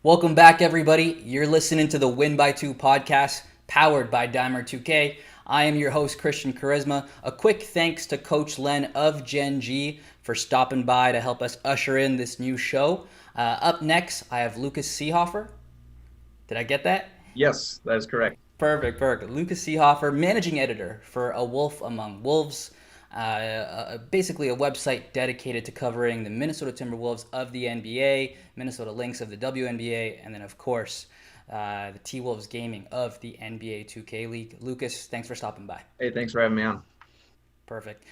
Welcome back, everybody. You're listening to the Win by Two podcast, powered by DIMER 2K. I am your host, Christian Charisma. A quick thanks to Coach Len of Gen G for stopping by to help us usher in this new show. Up next, I have Lucas Seehafer. Did I get that? Yes, that is correct. Perfect, perfect. Lucas Seehafer, managing editor for A Wolf Among Wolves, basically a website dedicated to covering the Minnesota Timberwolves of the NBA, Minnesota Lynx of the WNBA, and then, of course, the TWolves Gaming of the NBA 2K League. Lucas, thanks for stopping by. Hey, thanks for having me on. Perfect.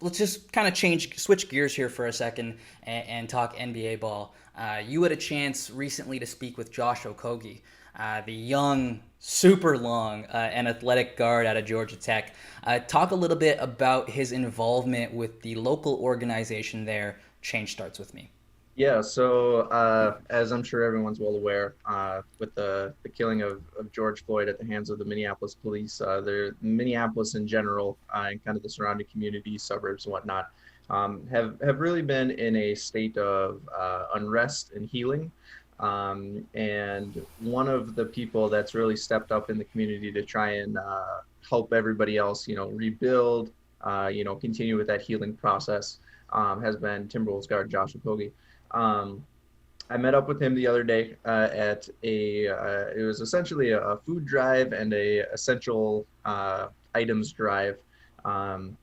Let's just kind of switch gears here for a second and talk NBA ball. You had a chance recently to speak with Josh Okogie, the young, super long, and athletic guard out of Georgia Tech. Talk a little bit about his involvement with the local organization there. Change starts with me. Yeah, so as I'm sure everyone's well aware, with the killing of George Floyd at the hands of the Minneapolis police, Minneapolis in general, and kind of the surrounding communities, suburbs, and whatnot, have really been in a state of unrest and healing. And one of the people that's really stepped up in the community to try and help everybody else, rebuild, continue with that healing process, has been Timberwolves guard Josh Okogie. Um, I met up with him the other day at it was essentially a food drive and a essential items drive. Um,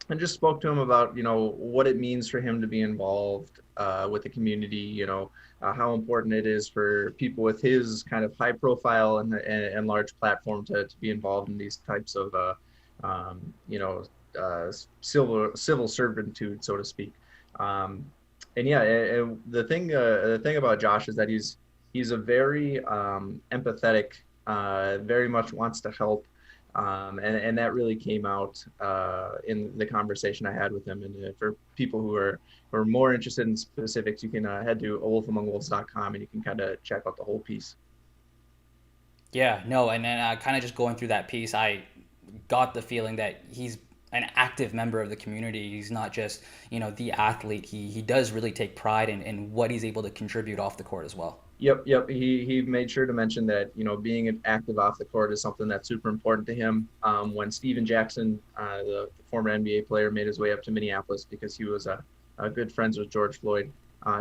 and just spoke to him about, what it means for him to be involved with the community, how important it is for people with his kind of high profile and large platform to be involved in these types of, um, you know, civil servitude, so to speak. Um, and yeah, the thing about Josh is that he's a very empathetic, very much wants to help, and that really came out in the conversation I had with him. And for people who are more interested in specifics, you can head to awolfamongwolves.com and you can kind of check out the whole piece. Yeah, no, and then kind of just going through that piece, I got the feeling that he's an active member of the community. He's not just, the athlete. He does really take pride in what he's able to contribute off the court as well. Yep. He made sure to mention that being an active off the court is something that's super important to him. When Steven Jackson, the former NBA player, made his way up to Minneapolis because he was a good friends with George Floyd,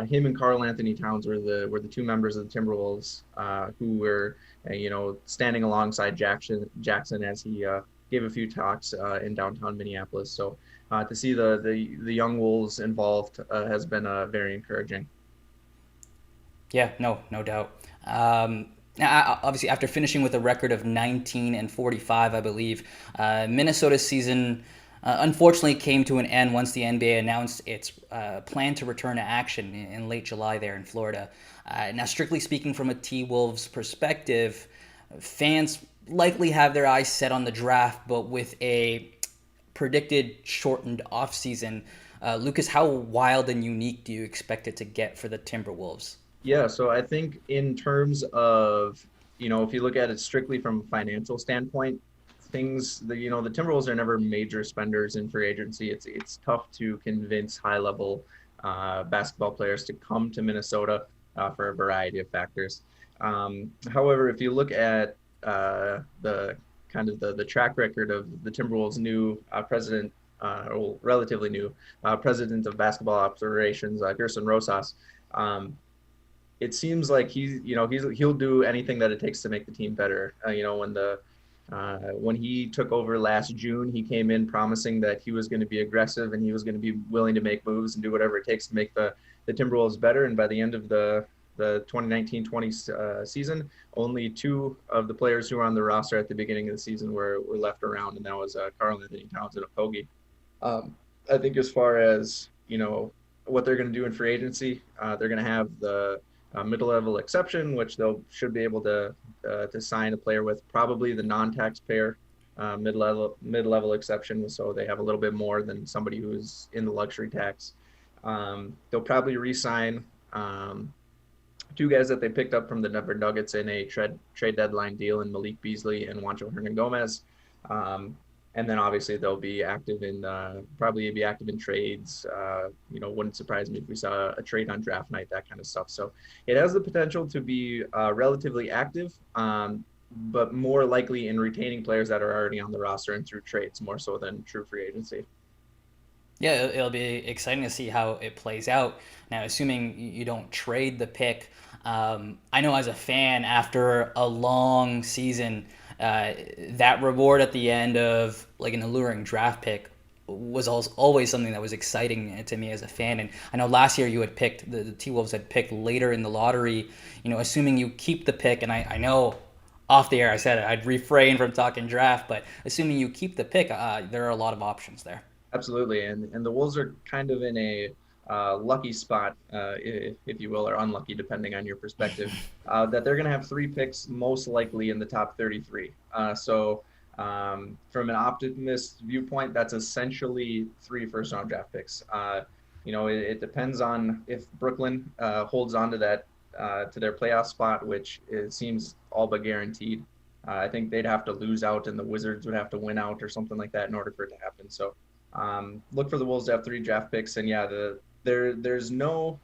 him and Carl Anthony Towns were the two members of the Timberwolves who were standing alongside Jackson as he gave a few talks in downtown Minneapolis. So to see the young Wolves involved has been very encouraging. Yeah, no doubt. Obviously, after finishing with a record of 19 and 45, I believe, Minnesota's season unfortunately came to an end once the NBA announced its plan to return to action in late July there in Florida. Now, strictly speaking, from a T Wolves perspective, fans likely have their eyes set on the draft, but with a predicted shortened offseason, Lucas, how wild and unique do you expect it to get for the Timberwolves? Yeah, so I think in terms of, if you look at it strictly from a financial standpoint, the Timberwolves are never major spenders in free agency. It's tough to convince high level basketball players to come to Minnesota for a variety of factors. However, if you look at the kind of the track record of the Timberwolves' new president, or relatively new president of basketball operations, Gerson Rosas. It seems like he'll do anything that it takes to make the team better. When he took over last June, he came in promising that he was going to be aggressive and he was going to be willing to make moves and do whatever it takes to make the Timberwolves better. And by the end of the 2019-20 season, only two of the players who were on the roster at the beginning of the season were left around, and that was Carl Anthony Towns and Okogie. I think as far as what they're going to do in free agency, they're going to have the middle-level exception, which they'll should be able to sign a player with probably the non-taxpayer mid-level exception, so they have a little bit more than somebody who's in the luxury tax. They'll probably re-sign two guys that they picked up from the Denver Nuggets in a trade deadline deal in Malik Beasley and Juancho Hernan Gomez. Um, And then obviously they'll be active in probably be active in trades. Wouldn't surprise me if we saw a trade on draft night, that kind of stuff. So it has the potential to be relatively active, but more likely in retaining players that are already on the roster and through trades more so than true free agency. Yeah, it'll be exciting to see how it plays out. Now, assuming you don't trade the pick, I know as a fan, after a long season, that reward at the end of like an alluring draft pick was always something that was exciting to me as a fan. And I know last year you had picked the T-Wolves had picked later in the lottery. Assuming you keep the pick, and I know off the air I said it, I'd refrain from talking draft, but assuming you keep the pick, there are a lot of options there. Absolutely, and the Wolves are kind of in a lucky spot, if you will, or unlucky, depending on your perspective, that they're going to have three picks most likely in the top 33. From an optimist viewpoint, that's essentially three first-round draft picks. It depends on if Brooklyn holds on to that to their playoff spot, which it seems all but guaranteed. I think they'd have to lose out, and the Wizards would have to win out or something like that in order for it to happen. So look for the Wolves to have three draft picks, and yeah, there's no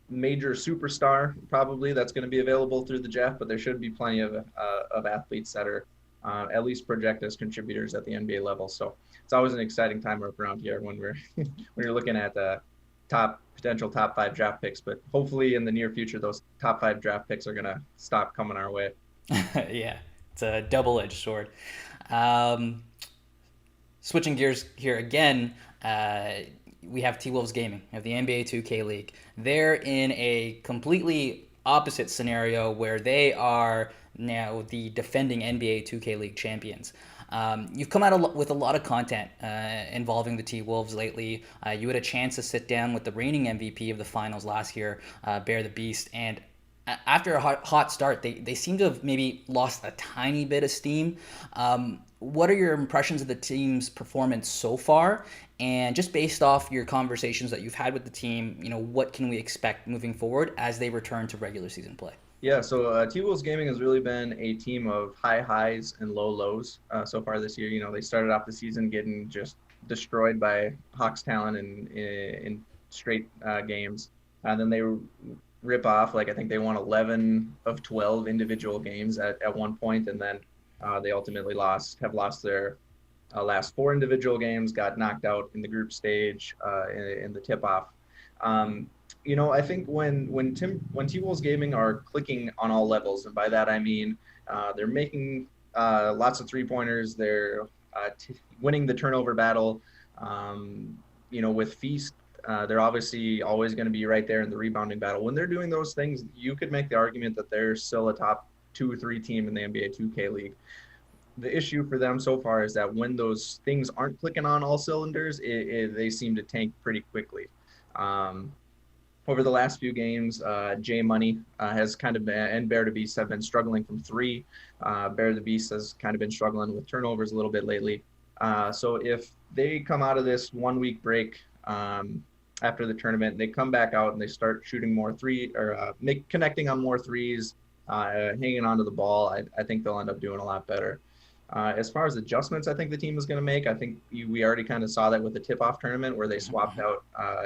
major superstar probably that's going to be available through the draft, but there should be plenty of athletes that are at least project as contributors at the NBA level. So it's always an exciting time around here when we're when you're looking at the potential top five draft picks. But hopefully in the near future, those top five draft picks are going to stop coming our way. Yeah, it's a double-edged sword. Um, Switching gears here again, we have TWolves Gaming, we have the NBA 2K League. They're in a completely opposite scenario where they are now the defending NBA 2K League champions. You've come out with a lot of content involving the T-Wolves lately. You had a chance to sit down with the reigning MVP of the finals last year, Bear the Beast, and after a hot start, they seem to have maybe lost a tiny bit of steam. What are your impressions of the team's performance so far? And just based off your conversations that you've had with the team, what can we expect moving forward as they return to regular season play? Yeah, so T-Wolves Gaming has really been a team of high highs and low lows so far this year. They started off the season getting just destroyed by Hawks Talon in straight games. And then they rip off, like I think they won 11 of 12 individual games at one point, and then they ultimately have lost their last four individual games, got knocked out in the group stage in the tip-off. I think when T-Wolves Gaming are clicking on all levels, and by that I mean they're making lots of three-pointers, they're winning the turnover battle. With Feast, they're obviously always going to be right there in the rebounding battle. When they're doing those things, you could make the argument that they're still a top 2 or 3 team in the NBA 2K League. The issue for them so far is that when those things aren't clicking on all cylinders, they seem to tank pretty quickly. Um, Over the last few games, J Money has kind of been, and Bear the Beast have been struggling from three. Bear the Beast has kind of been struggling with turnovers a little bit lately. So if they come out of this 1 week break after the tournament, they come back out and they start shooting more connecting on more threes, hanging onto the ball, I think they'll end up doing a lot better. As far as adjustments, I think the team is going to make. I think we already kind of saw that with the tip-off tournament where they swapped out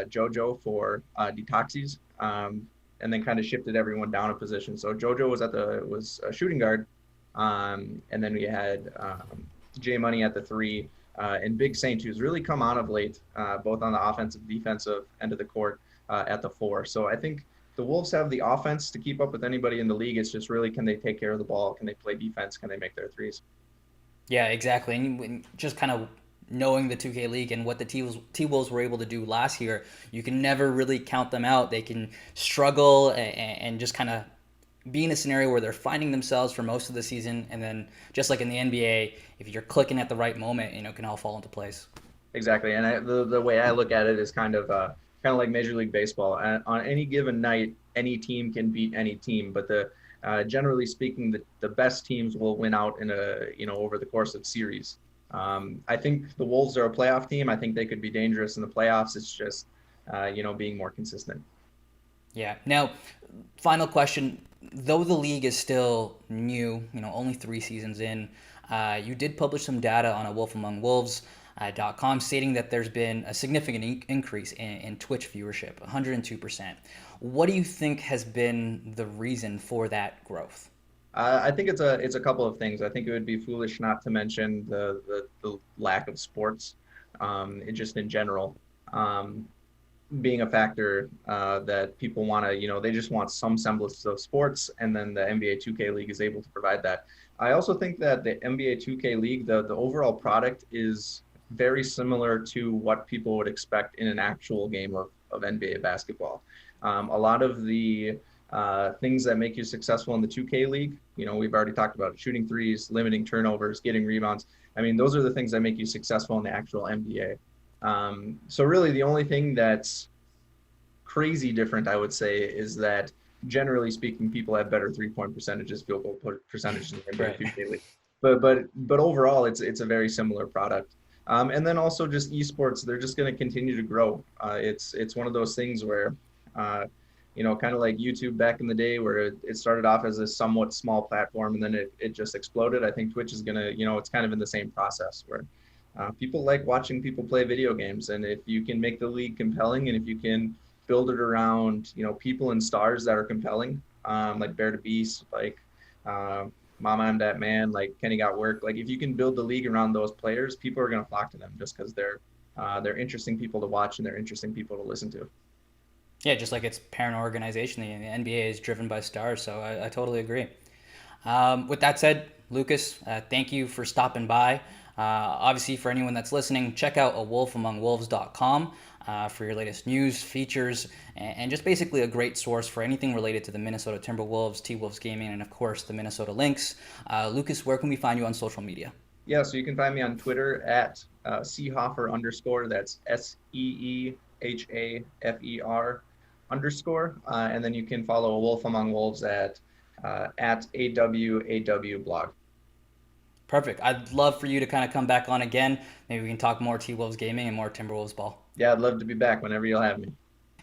JoJo for Detoxes, and then kind of shifted everyone down a position. So JoJo was a shooting guard, and then we had J Money at the three, and Big Saint, who's really come on of late, both on the offensive, defensive end of the court at the four. So I think the Wolves have the offense to keep up with anybody in the league. It's just really, can they take care of the ball? Can they play defense? Can they make their threes? Yeah, exactly. And just kind of knowing the 2K League and what the T-Wolves were able to do last year, you can never really count them out. They can struggle and just kind of be in a scenario where they're finding themselves for most of the season. And then just like in the NBA, if you're clicking at the right moment, it can all fall into place. Exactly, and the way I look at it is kind of like Major League Baseball. On any given night, any team can beat any team, but generally speaking, the best teams will win out in over the course of series. I think the Wolves are a playoff team. I think they could be dangerous in the playoffs. It's just being more consistent. Yeah. Now, final question. Though the league is still new, only 3 seasons in, You did publish some data on a Wolf Among Wolves. .com stating that there's been a significant increase in Twitch viewership, 102%. What do you think has been the reason for that growth? I think it's a couple of things. I think it would be foolish not to mention the lack of sports, it just in general. Um, Being a factor that people want to, they just want some semblance of sports, and then the NBA 2K League is able to provide that. I also think that the NBA 2K League, the overall product is very similar to what people would expect in an actual game of NBA basketball. A lot of the things that make you successful in the 2K League, we've already talked about it, shooting threes, limiting turnovers, getting rebounds. I mean, those are the things that make you successful in the actual NBA. So really, the only thing that's crazy different, I would say, is that generally speaking, people have better 3-point percentages, field goal percentages in the NBA Right. 2K League. But overall, it's a very similar product. And then also just esports, they're just going to continue to grow. It's one of those things where, kind of like YouTube back in the day, where it started off as a somewhat small platform and then it just exploded. I think Twitch is going to, it's kind of in the same process where people like watching people play video games, and if you can make the league compelling, and if you can build it around people and stars that are compelling, like Bear to Beast, like uh, Mama I'm That Man, like Kenny Got Work. Like if you can build the league around those players, people are going to flock to them just because they're interesting people to watch and they're interesting people to listen to. Yeah, just like its parent organization, the NBA is driven by stars, so I totally agree. With that said, Lucas, thank you for stopping by. Obviously, for anyone that's listening, check out awolfamongwolves.com for your latest news, features, and just basically a great source for anything related to the Minnesota Timberwolves, TWolves Gaming, and of course the Minnesota Lynx. Lucas, where can we find you on social media? Yeah, so you can find me on Twitter at Seehafer underscore. That's Seehafer underscore. And then you can follow Wolf Among Wolves at AWAW blog. Perfect. I'd love for you to kind of come back on again. Maybe we can talk more T-Wolves gaming and more Timberwolves ball. Yeah, I'd love to be back whenever you'll have me.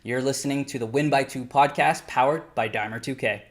You're listening to the Win by Two podcast powered by DIMER 2K.